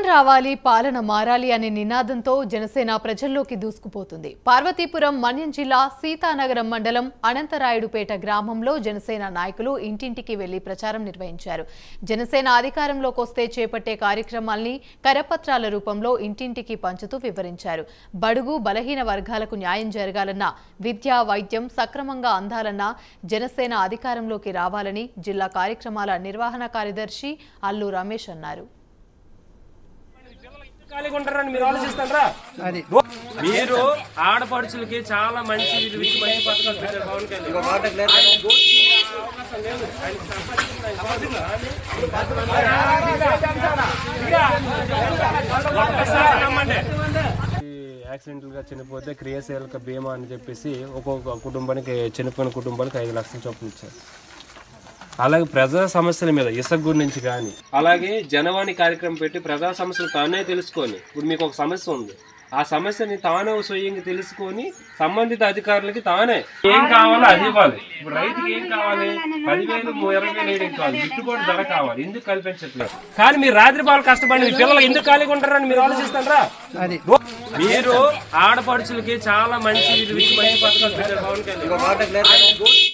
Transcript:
రావాలి పాలన మారాలి అనే నినాదంతో జనసేన ప్రజల్లోకి దూసుకుపోతుంది. పార్వతీపురం మన్యం జిల్లా సీతానగరం మండలం అనంతరాయుడుపేట గ్రామంలో జనసేన నాయకులు ఇంటింటికి వెళ్లి ప్రచారం నిర్వహించారు. జనసేన అధికారంలోకి వస్తే చేపట్టే కార్యక్రమాల్ని కరపత్రాల రూపంలో ఇంటింటికి పంచుతూ వివరించారు. బడుగు బలహీన వర్గాలకు న్యాయం జరగాలన్నా, విద్య వైద్యం సక్రమంగా అందాలన్నా జనసేన అధికారంలోకి రావాలని జిల్లా కార్యక్రమాల నిర్వహణ కార్యదర్శి అల్లు రమేష్ అన్నారు. మీరు ఆడపడుచులకి చాలా మంచి పథకాలు పెట్టారు పవన్ కళ్యాణ్. యాక్సిడెంటల్ గా చనిపోతే క్రియాశీలక బీమా అని చెప్పేసి ఒక్కొక్క కుటుంబానికి చనిపోయిన కుటుంబానికి 5 లక్షల చొప్పున ఇచ్చారు. అలాగే ప్రజా సమస్యల మీద ఇసుక గురించి కానీ, అలాగే జనవాణి కార్యక్రమం పెట్టి ప్రజా సమస్యలు తానే తెలుసుకొని, ఇప్పుడు మీకు ఒక సమస్య ఉంది, ఆ సమస్యని తానే స్వయంగా తెలుసుకొని సంబంధిత అధికారులకి తానే ఏం కావాలో అది ఇవ్వాలి. ఇప్పుడు రైతుకి ఏం కావాలి, 10,000 20,000 కావాలి, గిట్టుబాటు ధర కావాలి. ఎందుకు కల్పించట్లేదు? కానీ మీరు రాత్రి పాలు కష్టపడి మీ పిల్లలు ఎందుకు ఖాళీగా ఉంటారని మీరు ఆలోచిస్తారా? మీరు ఆడపడుచులకి చాలా మంచి పథకాలు పెట్టారు పవన్ కళ్యాణ్.